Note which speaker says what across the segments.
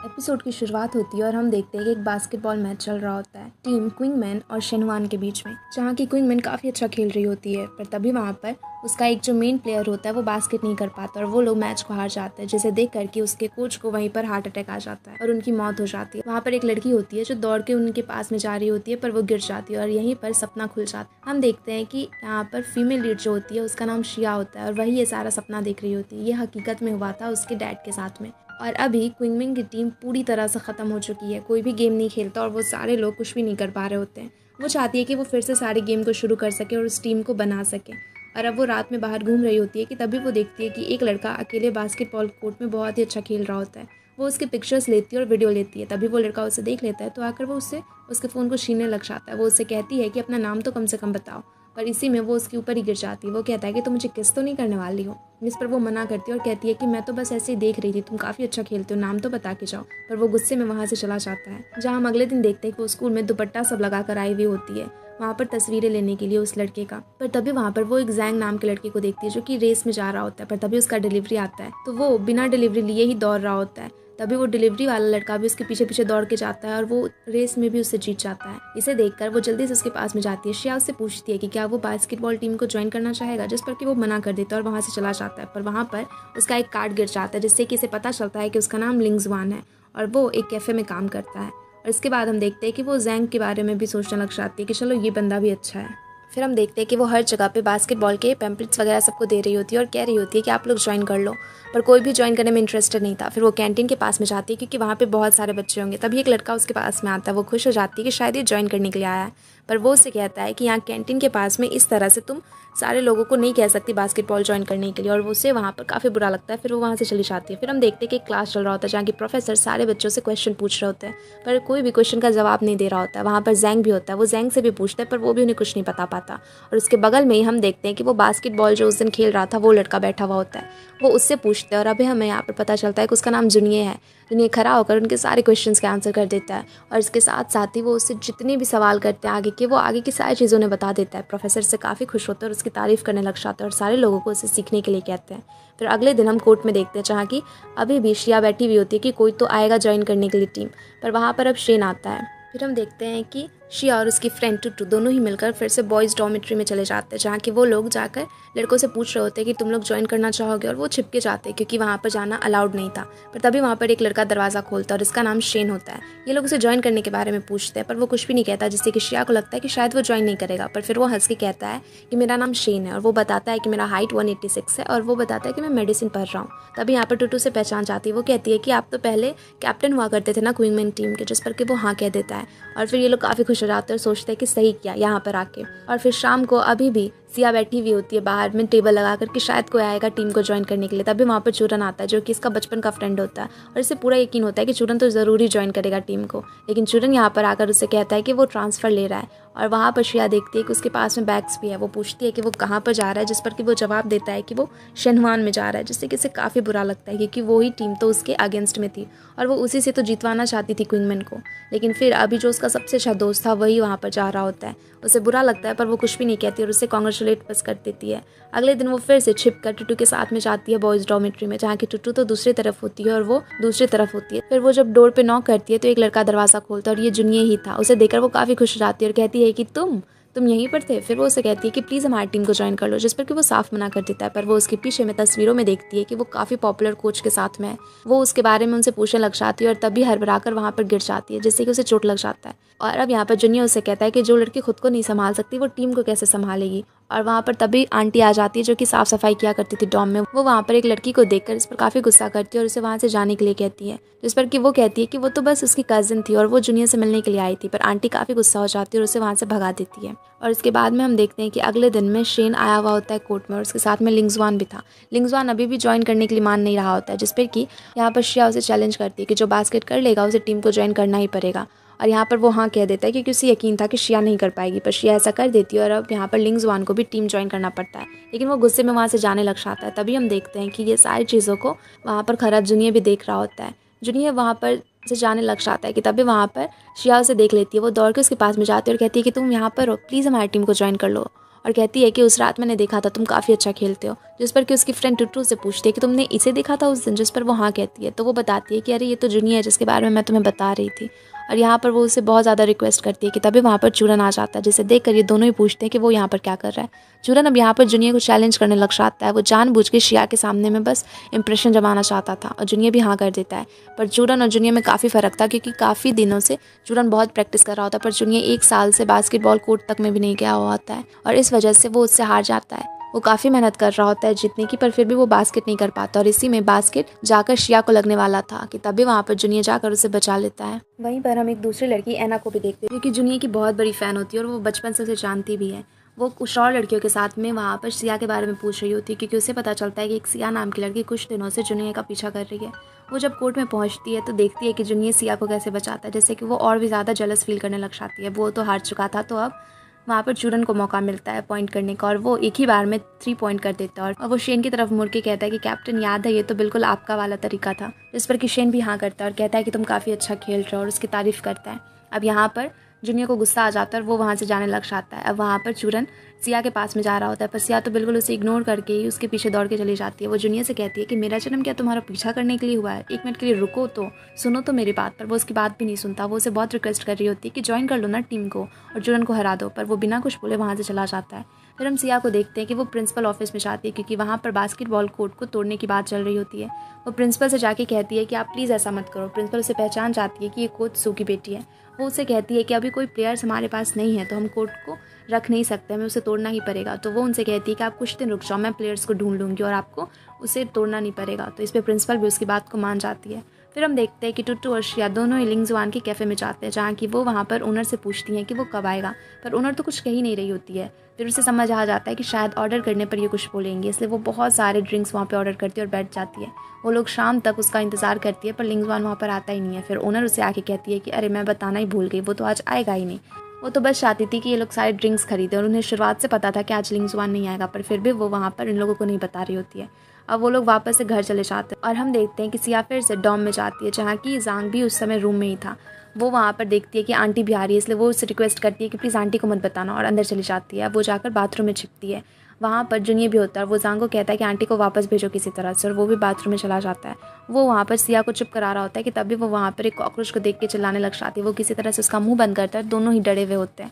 Speaker 1: Episode की शुरुआत होती है और हम देखते हैं कि एक बास्केटबॉल मैच चल रहा होता है टीम क्विंगमैन और शेनवान के बीच में, जहाँ की क्विंगमैन काफ़ी अच्छा खेल रही होती है। पर तभी वहाँ पर उसका एक जो मेन प्लेयर होता है वो बास्केट नहीं कर पाता और वो लोग मैच को हार जाते हैं, जिसे देख करके उसके कोच को वहीं पर हार्ट अटैक आ जाता है और उनकी मौत हो जाती है। वहाँ पर एक लड़की होती है जो दौड़ के उनके पास में जा रही होती है, पर वो गिर जाती है और यहीं पर सपना खुल जाता है। हम देखते हैं कि यहाँ पर फीमेल लीड जो होती है उसका नाम शिया होता है और वही ये सारा सपना देख रही होती है। ये हकीकत में हुआ था उसके डैड के साथ में। और अभी क्विंगमिन की टीम पूरी तरह से ख़त्म हो चुकी है, कोई भी गेम नहीं खेलता और वो सारे लोग कुछ भी नहीं कर पा रहे होते हैं। वो चाहती है कि वो फिर से सारे गेम को शुरू कर सके और उस टीम को बना सके। और अब वो रात में बाहर घूम रही होती है कि तभी वो देखती है कि एक लड़का अकेले बास्केटबॉल कोर्ट में बहुत ही अच्छा खेल रहा होता है। वो उसके पिक्चर्स लेती है और वीडियो लेती है। तभी वो लड़का उसे देख लेता है तो आकर वो उससे उसके फ़ोन को छीनने लग जाता है। वो उससे कहती है कि अपना नाम तो कम से कम बताओ, पर इसी में वो उसके ऊपर ही गिर जाती है। वो कहता है कि तुम मुझे किस तो नहीं करने वाली हो, जिस पर वो मना करती है और कहती है कि मैं तो बस ऐसे ही देख रही थी, तुम काफ़ी अच्छा खेलते हो, नाम तो बता के जाओ। पर वो गुस्से में वहाँ से चला जाता है। जहाँ हम अगले दिन देखते हैं कि वो स्कूल में दुपट्टा सब लगा कर आई हुई होती है वहाँ पर तस्वीरें लेने के लिए उस लड़के का। पर तभी वहाँ पर वो एक जैंग नाम के लड़के को देखती है जो कि रेस में जा रहा होता है। पर तभी उसका डिलीवरी आता है तो वो बिना डिलीवरी लिए ही दौड़ रहा होता है। तभी वो डिलीवरी वाला लड़का भी उसके पीछे पीछे दौड़ के जाता है और वो रेस में भी उससे जीत जाता है। इसे देखकर वो जल्दी से उसके पास में जाती है। श्रेया उससे पूछती है कि क्या वो बास्केटबॉल टीम को ज्वाइन करना चाहेगा, जिस पर कि वो मना कर देता है और वहाँ से चला जाता है। पर वहाँ पर उसका एक कार्ड गिर जाता है जिससे कि इसे पता चलता है कि उसका नाम लिंगजवान है और वो एक कैफ़े में काम करता है। और इसके बाद हम देखते हैं कि वो जैंग के बारे में भी सोचने लग जाती है कि चलो ये बंदा भी अच्छा है। फिर हम देखते हैं कि वो हर जगह पे बास्केटबॉल के पैम्पलेट्स वगैरह सबको दे रही होती है और कह रही होती है कि आप लोग ज्वाइन कर लो, पर कोई भी ज्वाइन करने में इंटरेस्टेड नहीं था। फिर वो कैंटीन के पास में जाती है क्योंकि वहाँ पे बहुत सारे बच्चे होंगे। तभी एक लड़का उसके पास में आता है। वो खुश हो जाती है कि शायद ये ज्वाइन करने के लिए आया है, पर वो उससे कहता है कि यहाँ कैंटीन के पास में इस तरह से तुम सारे लोगों को नहीं कह सकती बास्केटबॉल ज्वाइन करने के लिए, और उसे वहाँ पर काफ़ी बुरा लगता है। फिर वो वहाँ से चली जाती है। फिर हम देखते हैं कि एक क्लास चल रहा होता है जहाँ की प्रोफेसर सारे बच्चों से क्वेश्चन पूछ रहे होते हैं, पर कोई भी क्वेश्चन का जवाब नहीं दे रहा होता है। वहाँ पर जैंग भी होता है, वो जैंग से भी पूछता है पर वो भी उन्हें कुछ नहीं बता पाता। और उसके बगल में ही हम देखते हैं कि वो बास्केटबॉल जो उस दिन खेल रहा था वो लड़का बैठा हुआ होता है। वो उससे पूछते हैं और अभी हमें यहाँ पर पता चलता है कि उसका नाम जुनिये है। जुनिये खड़ा होकर उनके सारे क्वेश्चंस के आंसर कर देता है और इसके साथ साथ ही वो उससे जितने भी सवाल करते हैं आगे के, वो आगे की सारी चीज़ों ने बता देता है। प्रोफेसर से काफ़ी खुश होता है और उसकी तारीफ़ करने लग जाता है और सारे लोगों को उसे सीखने के लिए कहते हैं। फिर अगले दिन हम कोर्ट में देखते हैं जहाँ की अभी भी श्रिया बैठी हुई होती है कि कोई तो आएगा ज्वाइन करने के लिए टीम, पर वहाँ पर अब शेन आता है। फिर हम देखते हैं कि शिया और उसकी फ्रेंड टुटू दोनों ही मिलकर फिर से बॉयज़ डॉर्मेट्री में चले जाते हैं, जहाँ कि वो लोग जाकर लड़कों से पूछ रहे होते हैं कि तुम लोग ज्वाइन करना चाहोगे, और वो छिपके जाते हैं क्योंकि वहाँ पर जाना अलाउड नहीं था। पर तभी वहाँ पर एक लड़का दरवाज़ा खोलता है और इसका नाम शेन होता है। ये लोग उसे ज्वाइन करने के बारे में पूछते हैं पर वो कुछ भी नहीं कहता, जिससे कि शिया को लगता है कि शायद वो ज्वाइन नहीं करेगा। पर फिर वो हंस के कहता है कि मेरा नाम शेन है, और वो बताता है कि मेरा हाइट 186 है और वो बताता है कि मैं मेडिसिन पढ़ रहा हूँ। तभी यहाँ पर टुटू से पहचान जाती है। वो कहती है कि आप तो पहले कैप्टन हुआ करते थे ना क्विंगमैन टीम के, जिस पर कि वो हाँ कह देता है। और फिर ये लोग काफ़ी खुश हो जाते हैं और सोचते हैं कि सही किया यहाँ पर आके। और फिर शाम को अभी भी सिया बैठी हुई होती है बाहर में टेबल लगा कर कि शायद कोई आएगा टीम को ज्वाइन करने के लिए। तभी वहाँ पर चूरन आता है जो कि इसका बचपन का फ्रेंड होता है और इसे पूरा यकीन होता है कि चूरन तो ज़रूर ही ज्वाइन करेगा टीम को। लेकिन चूरन यहाँ पर आकर उसे कहता है कि वो ट्रांसफ़र ले रहा है और वहाँ पर श्रिया देखती है कि उसके पास में बैग्स भी है। वो पूछती है कि वो कहाँ पर जा रहा है, जिस पर कि वो जवाब देता है कि वो शेनवान में जा रहा है, जिससे कि इसे काफ़ी बुरा लगता है क्योंकि वो ही टीम तो उसके अगेंस्ट में थी और वो उसी से तो जितवाना चाहती थी क्विंगमैन को। लेकिन फिर अभी जो उसका सबसे अच्छा दोस्त था वही वहाँ पर जा रहा होता है। उसे बुरा लगता है पर वो कुछ भी नहीं कहती और उसे कॉन्ग्रेचुलेट बस कर देती है। अगले दिन वो फिर से छिपकर टुटू के साथ में जाती है बॉयज़ डॉर्मेट्री में, जहाँ की टुटू तो दूसरी तरफ होती है और वो दूसरी तरफ होती है। फिर वो जब डोर पे नॉक करती है तो एक लड़का दरवाज़ा खोलता है और ये जुनिये ही था। उसे देखकर वो काफ़ी खुश हो जाती है और कहती है कि तुम यहीं पर थे। फिर वो उसे कहती है कि प्लीज़ हमारी टीम को ज्वाइन कर लो, जिस पर कि वो साफ मना कर देता है। पर वो उसके पीछे में तस्वीरों में देखती है कि वो काफ़ी पॉपुलर कोच के साथ में है। वो उसके बारे में उनसे पूछने लग जाती है और तभी हड़बड़ाकर वहाँ पर गिर जाती है, जिससे कि उसे चोट लग जाता है। और अब यहाँ पर जुनिया उसे कहता है कि जो लड़की खुद को नहीं संभाल सकती वो टीम को कैसे संभालेगी। और वहाँ पर तभी आंटी आ जाती है जो कि साफ सफाई किया करती थी डॉम में। वो वहाँ पर एक लड़की को देखकर इस पर काफ़ी गुस्सा करती है और उसे वहाँ से जाने के लिए कहती है, जिस पर कि वो कहती है कि वो तो बस उसकी कज़न थी और वो जूनियर से मिलने के लिए आई थी। पर आंटी काफ़ी गुस्सा हो जाती है और उसे वहाँ से भगा देती है। और इसके बाद में हम देखते हैं कि अगले दिन में शेन आया हुआ होता है कोर्ट में और उसके साथ में लिंगजवान भी था। लिंगजवान अभी भी ज्वाइन करने के लिए मान नहीं रहा होता है, जिस पर कि यहाँ पर श्रिया उसे चैलेंज करती है कि जो बास्केट कर लेगा उसे टीम को ज्वाइन करना ही पड़ेगा। और यहाँ पर वो हाँ कह देता है क्योंकि उसे यकीन था कि श्रिया नहीं कर पाएगी, पर श्रिया ऐसा कर देती है और अब यहाँ पर लिंगजवान को भी टीम ज्वाइन करना पड़ता है। लेकिन वो गुस्से में वहाँ से जाने लग जाता है। तभी हम देखते हैं कि ये सारी चीज़ों को वहाँ पर खरा जुनिया भी देख रहा होता है। जुनिया वहाँ पर से जाने लग जाता है कि तभी वहाँ पर श्रिया उसे देख लेती है। वो दौड़ के उसके पास में जाती है और कहती है कि तुम यहाँ पर हो, प्लीज़ हमारी टीम को ज्वाइन कर लो। और कहती है कि उस रात मैंने देखा था तुम काफ़ी अच्छा खेलते हो, जिस पर कि उसकी फ्रेंड टुट्टू से पूछती है कि तुमने इसे देखा था उस दिन, जिस पर वो हाँ कहती है। तो वो बताती है कि अरे ये तो जुनिया है जिसके बारे में मैं तुम्हें बता रही थी। और यहाँ पर वो उसे बहुत ज़्यादा रिक्वेस्ट करती है कि तभी वहाँ पर चूरन आ जाता है, जिसे देख कर ये दोनों ही पूछते हैं कि वो यहाँ पर क्या कर रहा है। चूरन अब यहाँ पर जुनिया को चैलेंज करने लग जाता है। वो जानबूझ के शिया के सामने में बस इंप्रेशन जमाना चाहता था और जुनिया भी हाँ कर देता है। पर चूरन और जुनिया में काफ़ी फ़र्क था, क्योंकि काफ़ी दिनों से चूरन बहुत प्रैक्टिस कर रहा होता है, पर जुनिया 1 साल से बास्केटबॉल कोर्ट तक में भी नहीं गया हुआ होता है और इस वजह से वो उससे हार जाता है। वो काफ़ी मेहनत कर रहा होता है जीतने की, पर फिर भी वो बास्केट नहीं कर पाता और इसी में बास्केट जाकर शिया को लगने वाला था कि तभी वहाँ पर जुनिया जाकर उसे बचा लेता है। वहीं पर हम एक दूसरी लड़की एना को भी देखते हैं, जो कि जुनिया की बहुत बड़ी फ़ैन होती है और वो बचपन से उसे जानती भी है। वो कुछ और लड़कियों के साथ में वहाँ पर सिया के बारे में पूछ रही होती है, क्योंकि उसे पता चलता है कि एक सिया नाम की लड़की कुछ दिनों से जुनिया का पीछा कर रही है। वो जब कोर्ट में पहुँचती है तो देखती है कि जुनिया सिया को कैसे बचाता है, जैसे कि वो और भी ज़्यादा जेलस फील करने लग जाती है। वो तो हार चुका था, तो अब वहाँ पर चूरन को मौका मिलता है पॉइंट करने का और वो एक ही बार में 3 पॉइंट कर देता है। और वो शेन की तरफ मुड़ के कहता है कि कैप्टन याद है, ये तो बिल्कुल आपका वाला तरीका था। जिस पर कि शेन भी हाँ करता है और कहता है कि तुम काफ़ी अच्छा खेल रहे हो और उसकी तारीफ़ करता है। अब यहाँ पर जुनिया को गुस्सा आ जाता है और वो वहाँ से जाने लग जाता है। अब वहाँ पर चूरन सिया के पास में जा रहा होता है, पर सिया तो बिल्कुल उसे इग्नोर करके ही उसके पीछे दौड़ के चली जाती है। वो जुनिया से कहती है कि मेरा जन्म क्या तुम्हारा पीछा करने के लिए हुआ है, 1 मिनट के लिए रुको तो सुनो तो मेरी बात। पर वो उसकी बात भी नहीं सुनता। वो उसे बहुत रिक्वेस्ट कर रही होती है कि ज्वाइन कर लो ना टीम को और चूरन को हरा दो, पर वो बिना कुछ बोले वहाँ से चला जाता है। फिर हम सिया को देखते हैं कि वो प्रिंसिपल ऑफिस में जाती है, क्योंकि वहाँ पर बास्केटबॉल कोर्ट को तोड़ने की बात चल रही होती है। वो प्रिंसिपल से जाके कहती है कि आप प्लीज़ ऐसा मत करो। प्रिंसिपल उसे पहचान जाती है कि ये कोच सू की बेटी है। वो उसे कहती है कि अभी कोई प्लेयर्स हमारे पास नहीं है तो हम कोर्ट को रख नहीं सकते, हमें उसे तोड़ना ही पड़ेगा। तो वो उनसे कहती है कि आप कुछ दिन रुक जाओ, मैं प्लेयर्स को ढूंढ लूँगी और आपको उसे तोड़ना नहीं पड़ेगा। तो इस पर प्रिंसिपल भी उसकी बात को मान जाती है। फिर हम देखते हैं कि टुट्टू और शिया दोनों ही लिंगजुआन के कैफ़े में जाते हैं, जहाँ कि वो वहाँ पर ओनर से पूछती हैं कि वो कब आएगा, पर ओनर तो कुछ कह ही नहीं रही होती है। फिर उसे समझ आ जाता है कि शायद ऑर्डर करने पर ये कुछ बोलेंगे, इसलिए वो बहुत सारे ड्रिंक्स वहाँ पे ऑर्डर करती है और बैठ जाती है। वो लोग शाम तक उसका इंतज़ार करती है, पर लिंगजुआन वहाँ पर आता ही नहीं है। फिर ओनर उसे आके कहती है कि अरे मैं बताना ही भूल गई, वो तो आज आएगा ही नहीं। वो तो बस चाहती थी कि ये लोग सारे ड्रिंक्स खरीदें और उन्हें शुरुआत से पता था कि आज लिंगजुआन नहीं आएगा, पर फिर भी वो वहाँ पर इन लोगों को नहीं बता रही होती है। अब वो लोग वापस से घर चले जाते हैं और हम देखते हैं कि सिया फिर से डॉम में जाती है, जहाँ की जांग भी उस समय रूम में ही था। वो वहाँ पर देखती है कि आंटी भी आ रही है, इसलिए वो उससे रिक्वेस्ट करती है कि प्लीज़ आंटी को मत बताना और अंदर चली जाती है। अब वो जाकर बाथरूम में छिपती है। वहाँ पर जुनिया भी होता है और वो जांग को कहता है कि आंटी को वापस भेजो किसी तरह से, और वो भी बाथरूम में चला जाता है। वो वहाँ पर सिया को चुप करा रहा होता है कि तभी वो वहाँ पर एक कॉकरोच को देख के चिल्लाने लग जाती है। वो किसी तरह से उसका मुंह बंद करता है, दोनों ही डरे हुए होते हैं।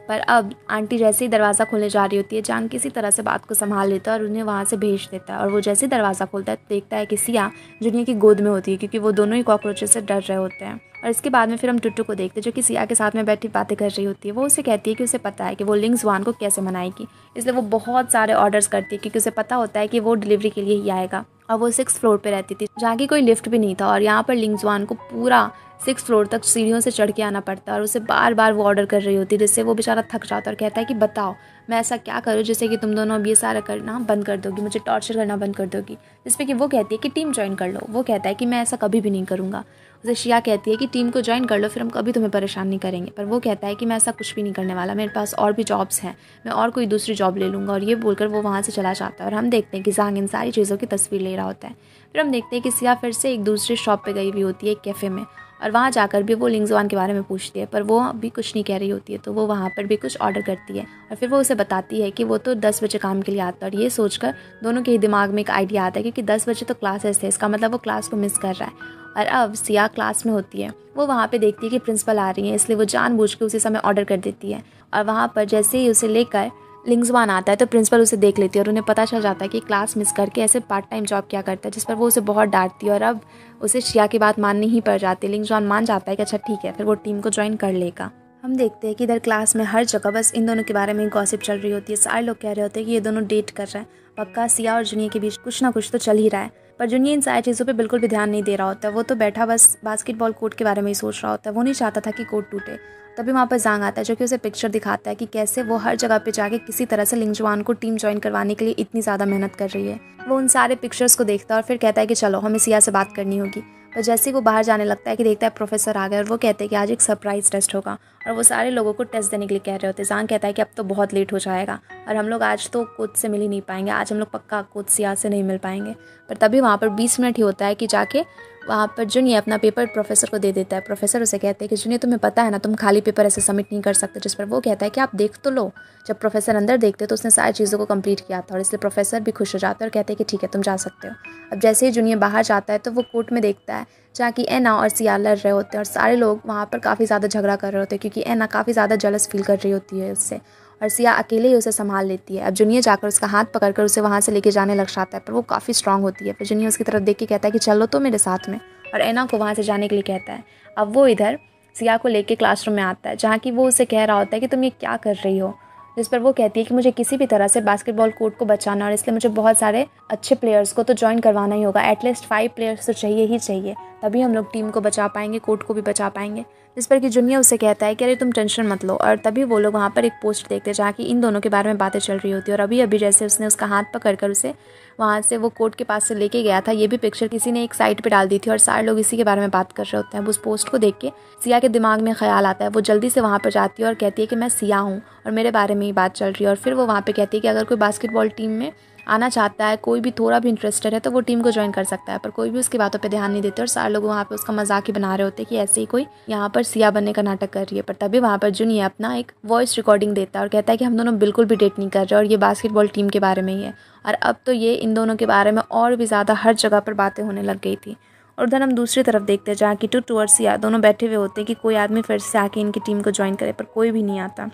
Speaker 1: पर अब आंटी जैसे ही दरवाज़ा खोलने जा रही होती है, जांग किसी तरह से बात को संभाल लेता है और उन्हें वहाँ से भेज देता है। और वो जैसे ही दरवाज़ा खोलता है तो देखता है कि सिया जुनिया की गोद में होती है, क्योंकि वो दोनों ही कॉकरोचेस से डर रहे होते हैं। और इसके बाद में फिर हम टुट्टू को देखते हैं, जो कि सिया के साथ में बैठी बातें कर रही होती है। वो उसे कहती है कि उसे पता है कि वो लिंगजुआन को कैसे मनाएगी, इसलिए वो बहुत सारे ऑर्डर्स करती है, क्योंकि उसे पता होता है कि वो डिलीवरी के लिए ही आएगा। और वो 6th फ्लोर पे रहती थी, जहाँ की कोई लिफ्ट भी नहीं था, और यहाँ पर लिंगजुआन को पूरा 6th फ्लोर तक सीढ़ियों से चढ़ के आना पड़ता है। और उसे बार बार वो ऑर्डर कर रही होती है, जिससे वो बेचारा थक जाता है और कहता है कि बताओ मैं ऐसा क्या करूँ जिससे कि तुम दोनों अब ये सारा करना बंद कर दोगी, मुझे टॉर्चर करना बंद कर दोगी। जिस पे कि वो कहती है कि टीम ज्वाइन कर लो। वो कहता है कि मैं ऐसा कभी भी नहीं करूँगा। उसे शिया कहती है कि टीम को ज्वाइन कर लो, फिर हम कभी तुम्हें परेशान नहीं करेंगे। पर वो कहता है कि मैं ऐसा कुछ भी नहीं करने वाला, मेरे पास और भी जॉब्स हैं, मैं और कोई दूसरी जॉब ले लूँगा। और ये बोलकर वो वहाँ से चला जाता है और हम देखते हैं कि जांग इन सारी चीज़ों की तस्वीर ले रहा होता है। फिर हम देखते हैं कि सिया फिर से एक दूसरे शॉप पे गई हुई होती है, एक कैफ़े में, और वहाँ जाकर भी वो लिंगजुआन के बारे में पूछती है, पर वो अभी कुछ नहीं कह रही होती है। तो वो वहाँ पर भी कुछ ऑर्डर करती है और फिर वो उसे बताती है कि वो तो 10 बजे काम के लिए आता है। और ये सोचकर दोनों के ही दिमाग में एक आइडिया आता है, क्योंकि 10 बजे तो क्लासेस थे, इसका मतलब वो क्लास को मिस कर रहा है। और अब सिया क्लास में होती है, वो वहाँ पे देखती है कि प्रिंसिपल आ रही है, इसलिए वो जानबूझ के उसी समय ऑर्डर कर देती है। और वहाँ पर जैसे ही उसे लेकर लिंगजुआन आता है तो प्रिंसिपल उसे देख लेती है और उन्हें पता चल जाता है कि क्लास मिस करके ऐसे पार्ट टाइम जॉब क्या करता है, जिस पर वो उसे बहुत डांटती है। और अब उसे शिया की बात माननी ही पड़ जाती है। लिंगजुआन मान जाता है कि अच्छा ठीक है, फिर वो टीम को ज्वाइन कर लेगा। हम देखते हैं कि इधर क्लास में हर जगह बस इन दोनों के बारे में गॉसिप चल रही होती है। सारे लोग कह रहे होते हैं कि ये दोनों डेट कर रहे हैं, पक्का सिया और जुनिया के बीच कुछ ना कुछ तो चल ही रहा है। पर जुनिया इन सारी चीज़ों पे बिल्कुल भी ध्यान नहीं दे रहा होता है। वो तो बैठा बस बास्केटबॉल कोर्ट के बारे में ही सोच रहा होता है। वो नहीं चाहता था कि कोर्ट टूटे। तभी वहाँ पर जांग आता है, जो कि उसे पिक्चर दिखाता है कि कैसे वो हर जगह पे जाके किसी तरह से लिंगजुआन को टीम ज्वाइन करवाने के लिए इतनी ज़्यादा मेहनत कर रही है। वो उन सारे पिक्चर्स को देखता है और फिर कहता है कि चलो हमें सिया से बात करनी होगी। पर जैसे ही वो बाहर जाने लगता है कि देखता है प्रोफेसर आ गए और वो कहते हैं कि आज एक सरप्राइज टेस्ट होगा और वो सारे लोगों को टेस्ट देने के लिए कह रहे होते हैं। जांग कहता है कि अब तो बहुत लेट हो जाएगा और हम लोग आज तो कोच से मिल ही नहीं पाएंगे, आज हम लोग पक्का कोच सिया से नहीं मिल पाएंगे। पर तभी वहाँ पर 20 मिनट ही होता है कि जाके वहाँ पर जूनियर अपना पेपर प्रोफेसर को दे देता है। प्रोफेसर उसे कहते हैं कि जूनियर तुम्हें पता है ना, तुम खाली पेपर ऐसे सबमिट नहीं कर सकते। जिस पर वो कहता है कि आप देख तो लो। जब प्रोफेसर अंदर देखते तो उसने सारी चीज़ों को कंप्लीट किया था और इसलिए प्रोफेसर भी खुश हो जाता है और कहते हैं कि ठीक है तुम जा सकते हो। अब जैसे ही जूनियर बाहर जाता है तो वो कोर्ट में देखता है जहाँ कि एना और सिया लड़ रहे होते हैं और सारे लोग वहाँ पर काफ़ी ज़्यादा झगड़ा कर रहे होते हैं क्योंकि एना काफ़ी ज़्यादा जेलस फील कर रही होती है उससे और सिया अकेले ही उसे संभाल लेती है। अब जूनियर जाकर उसका हाथ पकड़कर उसे वहाँ से लेके जाने लग जाता है पर वो काफ़ी स्ट्रांग होती है। फिर जूनियर उसकी तरफ देख के कहता है कि चलो तो मेरे साथ में, और एना को वहाँ से जाने के लिए कहता है। अब वो इधर सिया को लेके क्लासरूम में आता है जहाँ कि वो उसे कह रहा होता है कि तुम ये क्या कर रही हो। जिस पर वो कहती है कि मुझे किसी भी तरह से बास्केटबॉल कोर्ट को बचाना और इसलिए मुझे बहुत सारे अच्छे प्लेयर्स को तो ज्वाइन करवाना ही होगा। एटलीस्ट 5 प्लेयर्स तो चाहिए ही चाहिए, तभी हम लोग टीम को बचा पाएंगे, कोर्ट को भी बचा पाएंगे। जिस पर कि जूनियर उसे कहता है कि अरे तुम टेंशन मत लो। और तभी वो लोग वहाँ पर एक पोस्ट देखते हैं जहाँ कि इन दोनों के बारे में बातें चल रही होती है और अभी अभी जैसे उसने उसका हाथ पकड़कर उसे वहाँ से वो कोर्ट के पास से लेके गया था, ये भी पिक्चर किसी ने एक साइट पे डाल दी थी और सारे लोग इसी के बारे में बात कर रहे होते हैं। उस पोस्ट को देख के सिया के दिमाग में ख्याल आता है। वो जल्दी से वहाँ पर जाती है और कहती है कि मैं सिया हूँ और मेरे बारे में ही बात चल रही है। और फिर वो वहाँ पे कहती है कि अगर कोई बास्केटबॉल टीम में आना चाहता है, कोई भी थोड़ा भी इंटरेस्टेड है तो वो टीम को ज्वाइन कर सकता है। पर कोई भी उसकी बातों पे ध्यान नहीं देते और सारे लोग वहाँ पे उसका मजाक ही बना रहे होते हैं कि ऐसे ही कोई यहाँ पर सिया बनने का नाटक कर रही है। पर तभी वहाँ पर जूनियर अपना एक वॉइस रिकॉर्डिंग देता है और कहता है कि हम दोनों बिल्कुल भी डेट नहीं कर रहे और ये बास्केटबॉल टीम के बारे में ही है। और अब तो ये इन दोनों के बारे में और भी ज़्यादा हर जगह पर बातें होने लग गई थी। और उधर हम दूसरी तरफ देखते हैं जहाँ की टुटू और सिया दोनों बैठे हुए होते हैं कि कोई आदमी फिर से आके इनकी टीम को ज्वाइन करे, पर कोई भी नहीं आता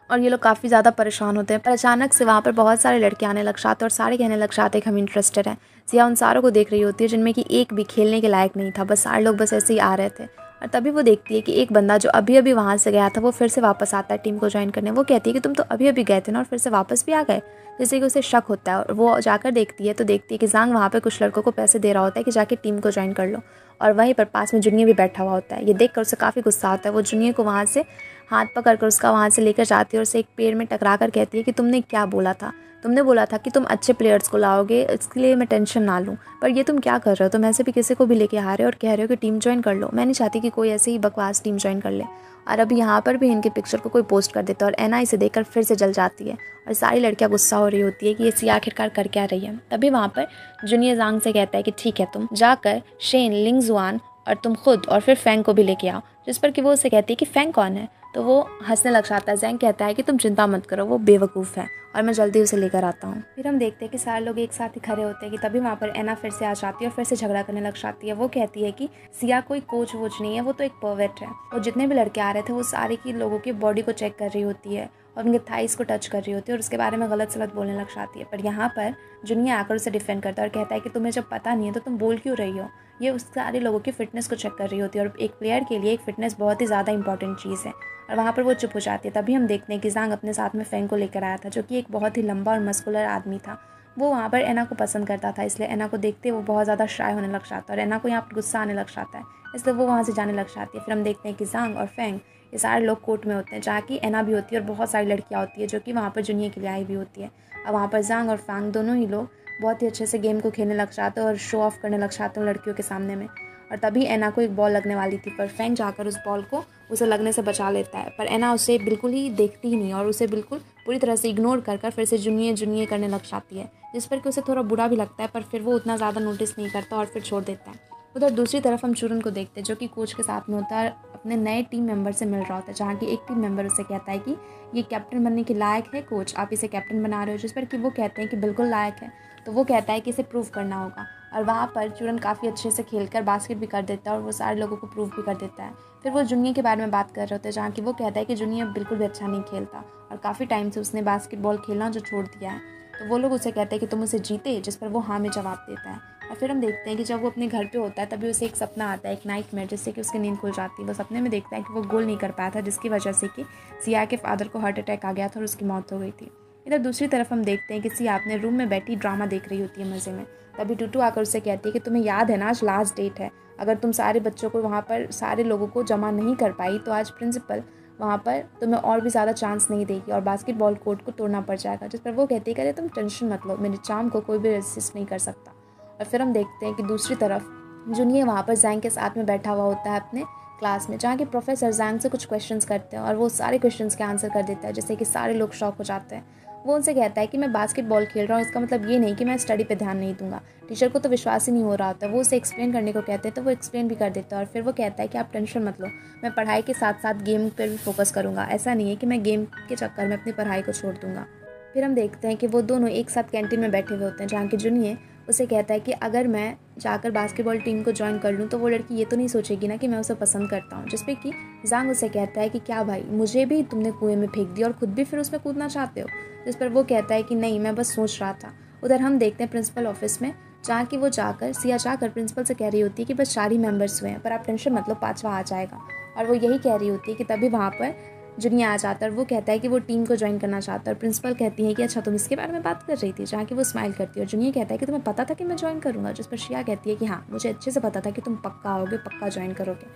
Speaker 1: और ये लोग काफ़ी ज़्यादा परेशान होते हैं। पर अचानक से वहाँ पर बहुत सारे लड़के आने लग जाते हैं और सारे कहने लग जाते हैं कि हम इंटरेस्टेड हैं। सिया उन सारों को देख रही होती है जिनमें कि एक भी खेलने के लायक नहीं था, बस सारे लोग बस ऐसे ही आ रहे थे। और तभी वो देखती है कि एक बंदा जो अभी अभी वहाँ से गया था वो फिर से वापस आता है टीम को ज्वाइन करने। वो कहती है कि तुम तो अभी अभी गए थे ना और फिर से वापस भी आ गए, जैसे कि उसे शक होता है। और वो जाकर देखती है तो देखती है कि जांग वहाँ पर कुछ लड़कों को पैसे दे रहा होता है कि जाके टीम को ज्वाइन कर लो और वहीं पर पास में जूनियर भी बैठा हुआ होता है। ये देखकर उसे काफ़ी गुस्सा आता है। वो जूनियर को वहाँ से हाथ पकड़कर उसका वहाँ से लेकर जाती है और उसे एक पेड़ में टकरा कर कहती है कि तुमने क्या बोला था, तुमने बोला था कि तुम अच्छे प्लेयर्स को लाओगे, इसके लिए मैं टेंशन ना लूँ, पर ये तुम क्या कर रहे हो, तुम ऐसे भी किसी को भी लेके आ रहे हो और कह रहे हो कि टीम ज्वाइन कर लो। मैं नहीं चाहती कि कोई ऐसे ही बकवास टीम ज्वाइन कर ले। और अभी यहाँ पर भी इनके पिक्चर को कोई पोस्ट कर देता है और एना इसे देखकर फिर से जल जाती है और सारी लड़कियाँ गुस्सा हो रही होती है कि ये सिया आखिरकार कर क्या रही है। तभी वहाँ पर जूनियर जांग से कहता है कि ठीक है तुम जाकर शेन, लिंगजुआन और तुम खुद और फिर फैंग को भी लेके आओ। जिस पर कि वो उसे कहती है कि फैंग कौन है, तो वो हंसने लग जाता है। जैंग कहता है कि तुम चिंता मत करो, वो बेवकूफ़ है और मैं जल्दी उसे लेकर आता हूँ। फिर हम देखते हैं कि सारे लोग एक साथ ही खड़े होते हैं कि तभी वहाँ पर एना फिर से आ जाती है और फिर से झगड़ा करने लग जाती है। वो कहती है कि सिया कोई कोच वोच नहीं है, वो तो एक परवेट है। और जितने भी लड़के आ रहे थे वो सारे की लोगों की बॉडी को चेक कर रही होती है और उनके थाइस को टच कर रही होती है और उसके बारे में गलत सलत बोलने लग जाती है। पर यहाँ पर जूनियर आकर उसे डिफेंड करता है और कहता है कि तुम्हें जब पता नहीं है तो तुम बोल क्यों रही हो। ये उस सारे लोगों की फ़िटनेस को चेक कर रही होती है और एक प्लेयर के लिए एक फ़िटनेस बहुत ही ज़्यादा इंपॉर्टेंट चीज़ है। और वहाँ पर वो चुप हो जाती है। तभी हम देखते हैं कि जांग अपने साथ में फैंग को लेकर आया था जो कि एक बहुत ही लंबा और मस्कुलर आदमी था। वो वहाँ पर एना को पसंद करता था, इसलिए एना को देखते वो बहुत ज़्यादा शाय होने लग जाता है और एना को यहाँ पर गुस्सा आने लग जाता है, इसलिए वो वहाँ से जाने लग जाती है। फिर हम देखते हैं कि जांग और फैंग ये सारे लोग कोर्ट में होते हैं जहाँ की एना भी होती है और बहुत सारी लड़कियाँ होती है जो कि वहाँ पर जूनियर के लिए आई भी होती है। अब वहाँ पर जांग और फैंग दोनों ही लोग बहुत ही अच्छे से गेम को खेलने लग जाते हैं और शो ऑफ करने लग जाते हैं लड़कियों के सामने में। और तभी एना को एक बॉल लगने वाली थी पर फैंग जाकर उस बॉल को उसे लगने से बचा लेता है। पर एना उसे बिल्कुल ही देखती ही नहीं और उसे बिल्कुल पूरी तरह से इग्नोर कर फिर से जूनियर करने लग जाती है, जिस पर कि उसे थोड़ा बुरा भी लगता है। पर फिर वो उतना ज़्यादा नोटिस नहीं करता और फिर छोड़ देता है। उधर दूसरी तरफ हम चूरन को देखते हैं जो कि कोच के साथ में होता है, अपने नए टीम मेंबर से मिल रहा होता है जहाँ की एक टीम मेंबर उसे कहता है कि ये कैप्टन बनने के लायक है कोच, आप इसे कैप्टन बना रहे हो। जिस पर कि वो कहते हैं कि बिल्कुल लायक है। तो वो कहता है कि इसे प्रूव करना होगा और वहाँ पर चूरन काफ़ी अच्छे से खेलकर बास्केट भी कर देता है और वो सारे लोगों को प्रूव भी कर देता है। फिर वो जूनियर के बारे में बात कर रहे होते हैं जहाँ की वो कहता है कि जूनियर बिल्कुल भी अच्छा नहीं खेलता और काफ़ी टाइम से उसने बास्केटबॉल खेलना जो छोड़ दिया है। तो वो लोग उसे कहते हैं कि तुम उसे जीते, जिस पर वो हाँ में जवाब देता है। और फिर हम देखते हैं कि जब वो अपने घर पे होता है तभी उसे एक सपना आता है, एक नाइटमेयर, जिससे कि उसकी नींद खुल जाती है। वो सपने में देखता है कि वो गोल नहीं कर पाया था जिसकी वजह से कि सिया के फादर को हार्ट अटैक आ गया था और उसकी मौत हो गई थी। इधर दूसरी तरफ हम देखते हैं कि सिया अपने रूम में बैठी ड्रामा देख रही होती है मज़े में। तभी टूटू आकर उससे कहती है कि तुम्हें याद है ना आज लास्ट डेट है, अगर तुम सारे बच्चों को वहाँ पर सारे लोगों को जमा नहीं कर पाई तो आज प्रिंसिपल वहाँ पर तुम्हें और भी ज़्यादा चांस नहीं देगी और बास्केटबॉल कोर्ट को तोड़ना पड़ जाएगा। जिस पर वो कहती है कि अरे तुम टेंशन मत लो, मेरे चार्म को कोई भी रेजिस्ट नहीं कर सकता। और फिर हम देखते हैं कि दूसरी तरफ जूनियर वहाँ पर जैंग के साथ में बैठा हुआ होता है अपने क्लास में, जहाँ के प्रोफेसर जैंग से कुछ क्वेश्चंस करते हैं और वो सारे क्वेश्चंस के आंसर कर देता है, जिससे कि सारे लोग शॉक हो जाते हैं। वो उनसे कहता है कि मैं बास्केटबॉल खेल रहा हूँ, इसका मतलब ये नहीं कि मैं स्टडी पे ध्यान नहीं दूंगा। टीचर को तो विश्वास ही नहीं हो रहा होता। वो उसे एक्सप्लेन करने को कहते हैं तो वो एक्सप्लेन भी कर देता है और फिर वो कहता है कि आप टेंशन मत लो, मैं पढ़ाई के साथ साथ गेम पर भी फोकस करूँगा। ऐसा नहीं है कि मैं गेम के चक्कर में अपनी पढ़ाई को छोड़ दूँगा। फिर हम देखते हैं कि वो दोनों एक साथ कैंटीन में बैठे हुए होते हैं, जहाँ की जुनिए उसे कहता है कि अगर मैं जाकर बास्केटबॉल टीम को ज्वाइन कर लूँ तो वो लड़की ये तो नहीं सोचेगी ना कि मैं उसे पसंद करता हूँ। जिस पे कि जांग उसे कहता है कि क्या भाई, मुझे भी तुमने कुएं में फेंक दिया और खुद भी फिर उसमें कूदना चाहते हो। जिस पर वो कहता है कि नहीं, मैं बस सोच रहा था। उधर हम देखते हैं प्रिंसिपल ऑफिस में, जहाँ की वो सिया जाकर प्रिंसिपल से कह रही होती है कि बस 4 ही मेंबर्स हुए हैं, पर आप टेंशन मत लो, 5वां आ जाएगा। और वो यही कह रही होती है कि तभी वहाँ पर जुनिया आ जाता है और वो कहता है कि वो टीम को ज्वाइन करना चाहता है। और प्रिंसिपल कहती है कि अच्छा, तुम इसके बारे में बात कर रही थी, जहाँ की वो स्माइल करती है। और जुनिया कहता है कि तुम्हें पता था कि मैं ज्वाइन करूँगा। जिस पर शिया कहती है कि हाँ, मुझे अच्छे से पता था कि तुम पक्का आओगे, पक्का ज्वाइन करोगे।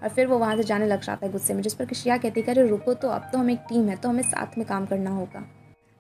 Speaker 1: और फिर वो वहाँ से जाने लग जाता है गुस्से में। जिस पर कि शिया कहती है कि अरे रुको, तो अब तो हम एक टीम है, तो हमें साथ में काम करना होगा।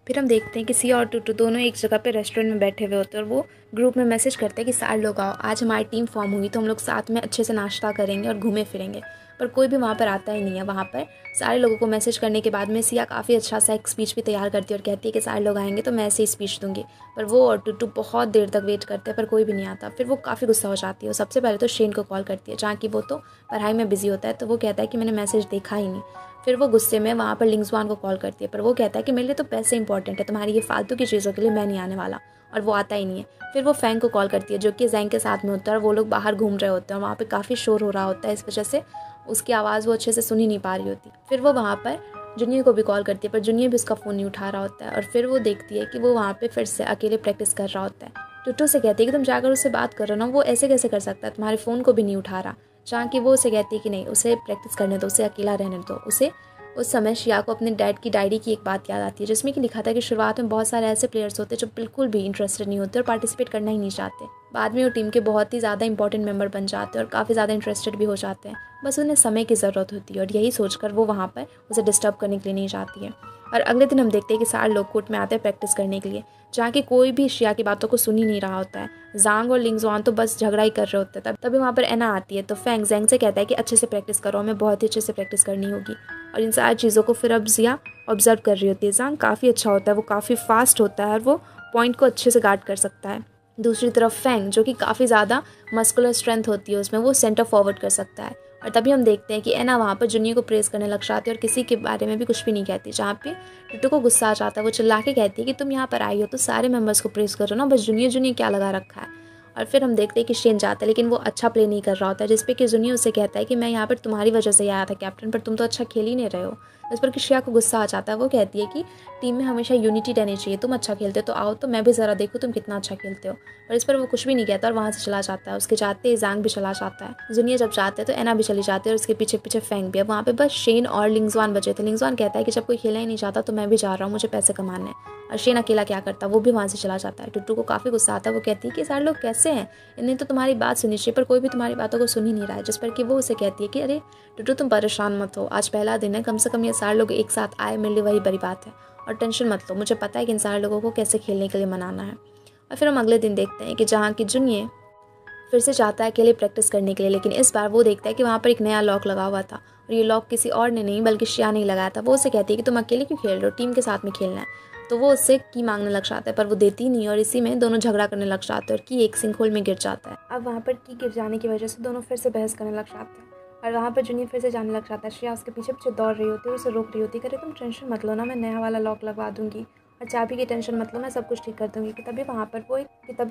Speaker 1: फिर हम देखते हैं कि सिया और टूटू दोनों एक जगह पे रेस्टोरेंट में बैठे हुए होते हैं और वो ग्रुप में मैसेज करते हैं कि सारे लोग आओ, आज हमारी टीम फॉर्म हुई तो हम लोग साथ में अच्छे से नाश्ता करेंगे और घूमे फिरेंगे। पर कोई भी वहाँ पर आता ही नहीं है। वहाँ पर सारे लोगों को मैसेज करने के बाद में सिया काफ़ी अच्छा सा एक स्पीच भी तैयार करती है और कहती है कि सारे लोग आएंगे तो मैं ऐसे ही स्पीच दूंगी। पर वो और टूटू बहुत देर तक वेट करते हैं पर कोई भी नहीं आता। फिर वो काफ़ी गुस्सा हो जाती है। सबसे पहले तो शेन को कॉल करती है, जहाँ की वो तो पढ़ाई में बिजी होता है, तो वो कहता है कि मैंने मैसेज देखा ही नहीं। फिर वो गुस्से में वहाँ पर लिंगजुआन को कॉल करती है, पर वो कहता है कि मेरे लिए तो पैसे इंपॉर्टेंट है, तुम्हारी ये फालतू की चीज़ों के लिए मैं नहीं आने वाला। और वो आता ही नहीं है। फिर वो फैंग को कॉल करती है, जो कि जैंग के साथ में होता है और वो लोग बाहर घूम रहे होते हैं। वहाँ पे काफ़ी शोर हो रहा होता है, इस वजह से उसकी आवाज़ वो अच्छे से सुन ही नहीं पा रही होती। फिर वो वहाँ पर जूनियर को भी कॉल करती है, पर जूनियर भी उसका फ़ोन नहीं उठा रहा होता है। और फिर वो देखती है कि वो वहाँ पे फिर से अकेले प्रैक्टिस कर रहा होता है। टुट्टू से कहती है कि तुम जाकर उससे बात कर रहे हो ना, वो ऐसे कैसे कर सकता है, तुम्हारे फ़ोन को भी नहीं उठा रहा। जहाँ की वो उसे कहती है कि नहीं, उसे प्रैक्टिस करने दो, उसे अकेला रहने दो। उसे उस समय शिया को अपने डैड की डायरी की एक बात याद आती है, जिसमें कि लिखा था कि शुरुआत में बहुत सारे ऐसे प्लेयर्स होते हैं जो बिल्कुल भी इंटरेस्टेड नहीं होते और पार्टिसिपेट करना ही नहीं चाहते। बाद में वो टीम के बहुत ही ज़्यादा इंपॉर्टेंट मेंबर बन जाते हैं और काफ़ी ज़्यादा इंटरेस्टेड भी हो जाते हैं। बस उन्हें समय की ज़रूरत होती है और यही सोचकर वो वहाँ पर उसे डिस्टर्ब करने के लिए नहीं जाती है। और अगले दिन हम देखते हैं कि सारे लोग कोर्ट में आते हैं प्रैक्टिस करने के लिए, जहाँ की कोई भी शिया की बातों को सुन ही नहीं रहा होता है। जांग और लिंगजुआन तो बस झगड़ा ही कर रहे होते हैं। तभी वहाँ पर एना आती है, तो फैंग जैंग से कहता है कि अच्छे से प्रैक्टिस करो, हमें बहुत ही अच्छे से प्रैक्टिस करनी होगी। और इन सारी चीज़ों को फिर अब जिया ऑब्जर्व कर रही होती है। जांग काफ़ी अच्छा होता है, वो काफ़ी फास्ट होता है और वो पॉइंट को अच्छे से गार्ड कर सकता है। दूसरी तरफ फैंग, जो कि काफ़ी ज़्यादा मस्कुलर स्ट्रेंथ होती है उसमें, वो सेंटर फॉरवर्ड कर सकता है। और तभी हम देखते हैं कि एना वहाँ पर जूनियर को प्रेस करने लग जाती है और किसी के बारे में भी कुछ भी नहीं कहती। जहाँ पे टुटू को गुस्सा आ जाता है, वो चिल्ला के कहती है कि तुम यहाँ पर आई हो तो सारे मेंबर्स को प्रेस करो ना, बस जूनियर जूनियर क्या लगा रखा है। और फिर हम देखते हैं कि शेन जाता है, लेकिन वो अच्छा प्ले नहीं कर रहा होता है। जिसपे कि जूनियर उसे कहता है कि मैं यहाँ पर तुम्हारी वजह से आया था कैप्टन, पर तुम तो अच्छा खेल ही नहीं रहे हो। इस पर कि श्रेया को गुस्सा आ जाता है। वो कहती है कि टीम में हमेशा यूनिटी रहनी चाहिए, तुम अच्छा खेलते हो तो आओ, तो मैं भी ज़रा देखूँ तुम कितना अच्छा खेलते हो। पर इस पर वो कुछ भी नहीं कहता और वहाँ से चला जाता है। उसके जाते ही जांग भी चला जाता है। जूनियर जब जाते हैं तो एना भी चली जाती है और उसके पीछे पीछे फैंग भी। अब वहाँ पे बस शेन और लिंगजुआन बचे थे। लिंगजुआन कहता है कि जब कोई खेलना ही नहीं चाहता तो मैं भी जा रहा हूँ, मुझे पैसे कमाने हैं। और शेन अकेला क्या करता, वो भी वहाँ से चला जाता है। टुट्टू को काफ़ी गुस्सा आता है। वो कहती है कि सारे लोग कैसे हैं, इन्हें तो तुम्हारी बात सुननी चाहिए, पर कोई भी तुम्हारी बातों को सुन ही नहीं रहा है। जिस पर कि वो उसे कहती है कि अरे टुट्टू, तुम परेशान मत हो, आज पहला दिन है, कम से कम ये सारे लोग एक साथ आए मिल, वही बड़ी बात है। और टेंशन मत लो, मुझे पता है कि इन सारे लोगों को कैसे खेलने के लिए मनाना है। और फिर हम अगले दिन देखते हैं कि जहाँ की जुनियर फिर से चाहता है अकेले प्रैक्टिस करने के लिए, लेकिन इस बार वो देखता है कि वहाँ पर एक नया लॉक लगा हुआ था और ये लॉक किसी और ने नहीं बल्कि शिया ने लगाया था। वो उसे कहती है कि तुम अकेले क्यों खेल रहे हो, टीम के साथ में खेलना है। तो वो उससे की मांगने लग जाता है, पर वो देती नहीं और इसी में दोनों झगड़ा करने लग जाते हैं और की एक सिंक होल में गिर जाता है। अब वहाँ पर की गिर जाने की वजह से दोनों फिर से बहस करने लग जाते हैं और वहाँ पर जूनियर फिर से जाने लग जाता है। श्रेया उसके पीछे पीछे दौड़ रही होती है, उसे रोक रही होती है, करे तुम टेंशन मत लो ना, मैं नया वाला लॉक लगवा दूंगी और चाबी की टेंशन मत लो, मैं सब कुछ ठीक कर दूंगी। कि तभी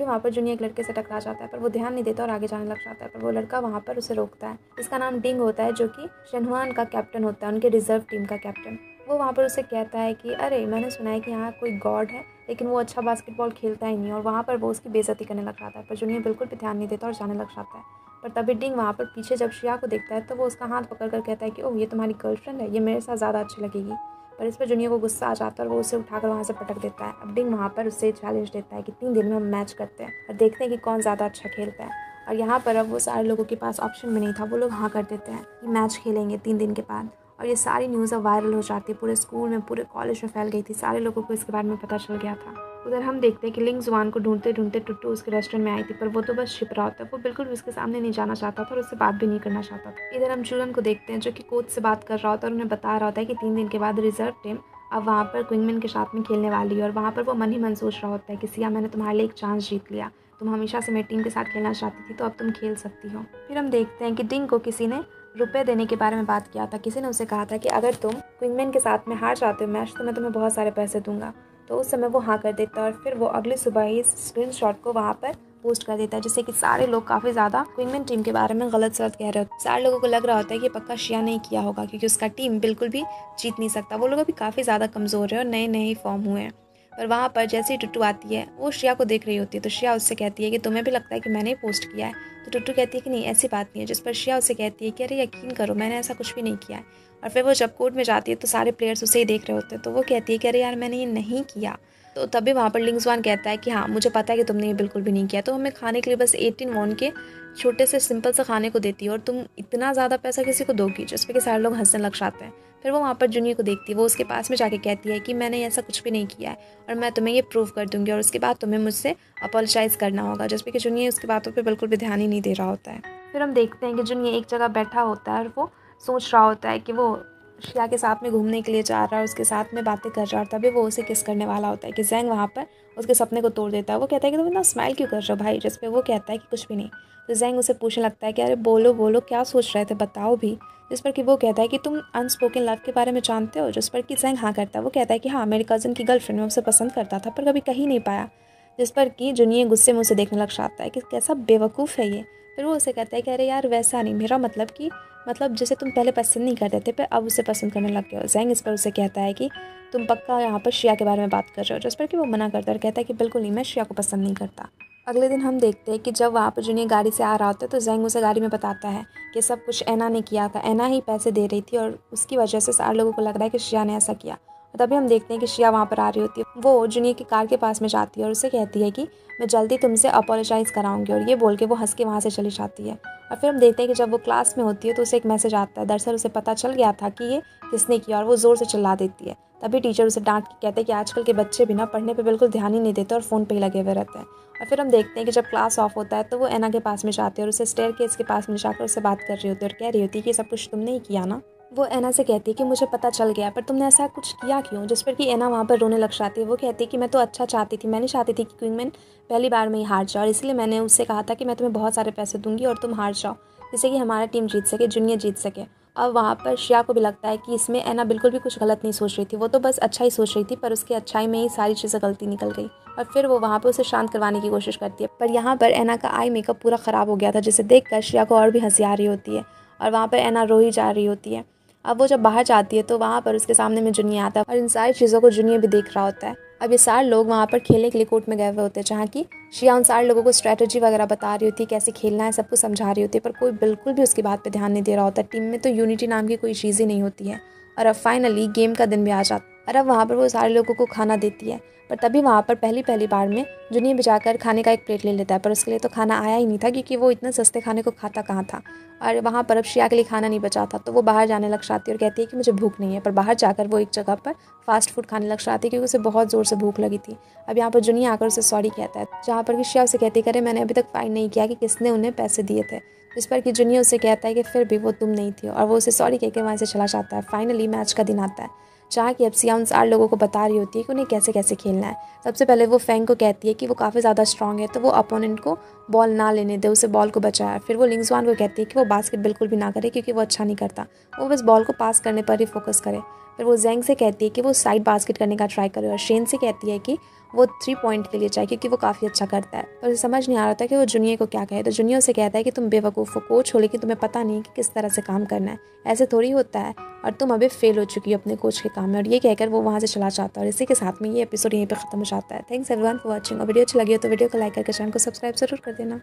Speaker 1: वहाँ पर जूनियर एक लड़के से टकरा जाता है, पर वो ध्यान नहीं देता और आगे जाने लग जाता है। पर वो लड़का वहाँ पर उसे रोकता है। इसका नाम डिंग होता है, जो कि शेनहुआन का कैप्टन होता है, उनके रिजर्व टीम का कैप्टन। वो वहाँ पर उसे कहता है कि अरे मैंने सुना है कि यहाँ कोई गॉड है, लेकिन वो अच्छा बास्केटबॉल खेलता ही नहीं। और वहाँ पर वो उसकी बेइज्जती करने लग जाता है, पर जूनियर बिल्कुल भी ध्यान नहीं देता और जाने लग जाता है। पर तभी डिंग वहाँ पर पीछे जब श्रेया को देखता है तो वो उसका हाथ पकड़ कर कहता है कि ओह, ये तुम्हारी गर्लफ्रेंड है, ये मेरे साथ ज़्यादा अच्छी लगेगी। पर इस पर जूनियर को गुस्सा आ जाता है और वो उसे उठाकर वहाँ से पटक देता है। अब डिंग वहाँ पर उससे चैलेंज देता है कि 3 दिन में हम मैच करते हैं और देखते हैं कि कौन ज़्यादा अच्छा खेलता है। और यहाँ पर अब वो सारे लोगों के पास ऑप्शन में नहीं था, वो लोग हाँ कर देते हैं कि मैच खेलेंगे 3 दिन के बाद। और ये सारी न्यूज़ अब वायरल हो जाती है, पूरे स्कूल में, पूरे कॉलेज में फैल गई थी, सारे लोगों को इसके बारे में पता चल गया था। उधर हम देखते हैं कि लिंगजुआन को ढूंढते ढूंढते टुट्टू उसके रेस्टोरेंट में आई थी, पर वो तो बस छिप रहा होता है। वो बिल्कुल भी उसके सामने नहीं जाना चाहता था और उससे बात भी नहीं करना चाहता था। इधर हम चूरन को देखते हैं, जो कि कोच से बात कर रहा होता है और उन्हें बता रहा होता है कि 3 दिन के बाद रिजर्व टीम अब वहाँ पर क्विंगमैन के साथ में खेलने वाली है और वहाँ पर वो मन ही मन सोच रहा होता है कि सिया, मैंने तुम्हारे लिए एक चांस जीत लिया। तुम हमेशा से मेरी टीम के साथ खेलना चाहती थी, तो अब तुम खेल सकती हो। फिर हम देखते हैं कि डिंग को किसी ने रुपए देने के बारे में बात किया था। किसी ने उसे कहा था कि अगर तुम क्विंगमैन के साथ में हार जाते हो मैच, तो मैं तुम्हें बहुत सारे पैसे दूंगा। तो उस समय वो हाँ कर देता है और फिर वो अगली सुबह ही स्क्रीनशॉट को वहाँ पर पोस्ट कर देता है, जिससे कि सारे लोग काफ़ी ज़्यादा क्विंगमैन टीम के बारे में गलत सलत कह रहे होते हैं। सारे लोगों को लग रहा होता है कि पक्का शिया ने किया होगा, क्योंकि उसका टीम बिल्कुल भी जीत नहीं सकता। वो लोग अभी काफ़ी ज़्यादा कमज़ोर है और नए नए ही फॉर्म हुए हैं। पर वहाँ पर जैसे ही टुट्टू आती है, वो श्रिया को देख रही होती है, तो श्रिया उससे कहती है कि तुम्हें भी लगता है कि मैंने ही पोस्ट किया है। तो टुट्टू कहती है कि नहीं, ऐसी बात नहीं है। जिस पर श्रिया उससे कहती है कि अरे यकीन करो, मैंने ऐसा कुछ भी नहीं किया है। और फिर वो जब कोर्ट में जाती है तो सारे प्लेयर्स उसे ही देख रहे होते हैं, तो वो कहती है कि अरे यार, मैंने ये नहीं किया। तो तभी वहाँ पर लिंग्सवान कहता है कि हाँ, मुझे पता है कि तुमने ये बिल्कुल भी नहीं किया। तो हमें खाने के लिए बस 18 वॉन के छोटे से सिंपल से खाने को देती है, और तुम इतना ज़्यादा पैसा किसी को दोगी? जिस पर कि सारे लोग हंसने लग जाते हैं। फिर वो वहाँ पर जूनियर को देखती है, वो उसके पास में जाके कहती है कि मैंने ऐसा कुछ भी नहीं किया है और मैं तुम्हें ये प्रूव कर दूंगी, और उसके बाद तुम्हें मुझसे अपोलोजाइज़ करना होगा। जिस पर कि जूनियर उसकी बातों पे बिल्कुल भी ध्यान ही नहीं दे रहा होता है। फिर हम देखते हैं कि जूनियर एक जगह बैठा होता है और वो सोच रहा होता है कि वो श्रिया के साथ में घूमने के लिए जा रहा है, उसके साथ में बातें कर रहा है, और तभी वो उसे किस करने वाला होता है कि जैंग वहाँ पर उसके सपने को तोड़ देता है। वो कहता है कि तुम इतना स्माइल क्यों कर रहे हो भाई? जिस पे वो कहता है कि कुछ भी नहीं। तो जैंग उसे पूछने लगता है कि अरे बोलो बोलो, क्या सोच रहे थे, बताओ भी। जिस पर कि वो कहता है कि तुम अनस्पोकन लव के बारे में जानते हो? जिस पर कि जैंग हाँ करता है। वो कहता है कि हाँ, मेरे कज़न की गर्लफ्रेंड, मैं उसे पसंद करता था पर कभी कहीं नहीं पाया। जिस पर कि जूनियर गुस्से में उसे देखने लग जाता है कि कैसा बेवकूफ़ है ये। फिर वो उसे कहता है कि अरे यार, वैसा नहीं, मेरा मतलब कि जैसे तुम पहले पसंद नहीं करते थे पर अब उसे पसंद करने लग गए हो। जैंग इस पर उसे कहता है कि तुम पक्का यहाँ पर श्रिया के बारे में बात कर रहे हो? जिस पर कि वो मना करता है और कहता है कि बिल्कुल नहीं, मैं श्रिया को पसंद नहीं करता। अगले दिन हम देखते हैं कि जब वहाँ पर जूनियर गाड़ी से आ रहा होता है, तो जैंग उसे गाड़ी में बताता है कि सब कुछ ऐना ने किया था, ऐना ही पैसे दे रही थी और उसकी वजह से सारे लोगों को लग रहा है कि श्रिया ने ऐसा किया। और तभी हम देखते हैं कि श्रिया वहाँ पर आ रही होती है। वो जूनियर की कार के पास में जाती है और उसे कहती है कि मैं जल्दी तुमसे अपोलोजाइज़ कराऊंगी, और ये बोल के वो हंस के वहाँ से चली जाती है। और फिर हम देखते हैं कि जब वो क्लास में होती है तो उसे एक मैसेज आता है। दरअसल उसे पता चल गया था कि ये किसने किया, और वो ज़ोर से चिल्ला देती है। तभी टीचर उसे डांट के कहते हैं कि आजकल के बच्चे भी ना पढ़ने पे बिल्कुल ध्यान ही नहीं देते और फ़ोन पे ही लगे हुए रहते हैं। और फिर हम देखते हैं कि जब क्लास ऑफ होता है तो वो ऐना के पास में जाती है और उसे स्टेयरकेस के पास में जाकर उससे बात कर रही होती है और कह रही होती है कि सब कुछ तुमने ही किया ना। वो ऐना से कहती है कि मुझे पता चल गया, पर तुमने ऐसा कुछ किया क्यों? जिस पर कि ऐना वहाँ पर रोने लग जाती है। वो कहती है कि मैं तो अच्छा चाहती थी, मैं नहीं चाहती थी कि क्विंगमैन पहली बार में ही हार जाओ, और इसलिए मैंने उससे कहा था कि मैं तुम्हें बहुत सारे पैसे दूंगी और तुम हार जाओ, जिससे कि हमारा टीम जीत सके, जूनियर जीत सके। अब वहाँ पर श्रिया को भी लगता है कि इसमें ऐना बिल्कुल भी कुछ गलत नहीं सोच रही थी, वो तो बस अच्छा ही सोच रही थी, पर उसकी अच्छाई में ही सारी चीज़ें गलती निकल गई। और फिर वो वहाँ पर उसे शांत करवाने की कोशिश करती है, पर यहाँ पर ऐना का आई मेकअप पूरा ख़राब हो गया था, जिसे देखकर श्रिया को और भी हंसी आ रही होती है और वहाँ पर ऐना रो ही जा रही होती है। अब वो जब बाहर जाती है तो वहाँ पर उसके सामने में जूनियर आता है और इन सारी चीज़ों को जूनियर भी देख रहा होता है। अब ये सारे लोग वहाँ पर खेलने के लिए कोर्ट में गए हुए होते हैं, जहाँ की श्रिया उन सारे लोगों को स्ट्रैटेजी वगैरह बता रही होती है, कैसे खेलना है, सब कुछ समझा रही होती है, पर कोई बिल्कुल भी उसकी बात पे ध्यान नहीं दे रहा होता। टीम में तो यूनिटी नाम की कोई चीज़ ही नहीं होती है। और अब फाइनली गेम का दिन भी आ जाता है और अब वहाँ पर वो सारे लोगों को खाना देती है। पर तभी वहाँ पर पहली बार में जूनियर भी जाकर खाने का एक प्लेट ले लेता है, पर उसके लिए तो खाना आया ही नहीं था, क्योंकि वो इतने सस्ते खाने को खाता कहाँ था। और वहाँ पर अब श्रिया के लिए खाना नहीं बचा था, तो वो बाहर जाने लग जाती है और कहती है कि मुझे भूख नहीं है। पर बाहर जाकर वो एक जगह पर फास्ट फूड खाने लग जाती है, क्योंकि उसे बहुत ज़ोर से भूख लगी थी। अब यहाँ पर जूनियर आकर उसे सॉरी कहता है, जहाँ पर कि श्रिया उसे कहती है, मैंने अभी तक फाइंड नहीं किया कि किसने उन्हें पैसे दिए थे। जिस पर कि जूनियर उसे कहता है कि फिर भी वो तुम नहीं थी, और वो उसे सॉरी कहकर वहाँ से चला जाता है। फाइनली मैच का दिन आता है, जहाँ की अब सिया उन सारे लोगों को बता रही होती है कि उन्हें कैसे कैसे खेलना है। सबसे पहले वो फेंग को कहती है कि वो काफ़ी ज़्यादा स्ट्रांग है, तो वो अपोनेंट को बॉल ना लेने दे, उसे बॉल को बचाए। फिर वो लिंग्सवान को कहती है कि वो बास्केट बिल्कुल भी ना करे, क्योंकि वो अच्छा नहीं करता, वो बस बॉल को पास करने पर ही फोकस करे। फिर वो जैंग से कहती है कि वो साइड बास्केट करने का ट्राई करे, और शेन से कहती है कि वो 3 पॉइंट के लिए जाए, क्योंकि वो काफ़ी अच्छा करता है। पर उसे समझ नहीं आ रहा था कि वो जूनियर को क्या कहे। तो जूनियर उसे कहता है कि तुम बेवकूफ़ हो, कोच हो लेकिन तुम्हें पता नहीं कि किस तरह से काम करना है, ऐसे थोड़ी होता है, और तुम अभी फेल हो चुकी हो अपने कोच के काम में। और ये कहकर वो वहाँ से चला जाता है, और इसी के साथ में ये एपिसोड यहीं पर खत्म हो जाता है। Thanks everyone for watching. और वीडियो अच्छी लगी हो तो वीडियो को लाइक करके चैनल को सब्सक्राइब जरूर कर देना।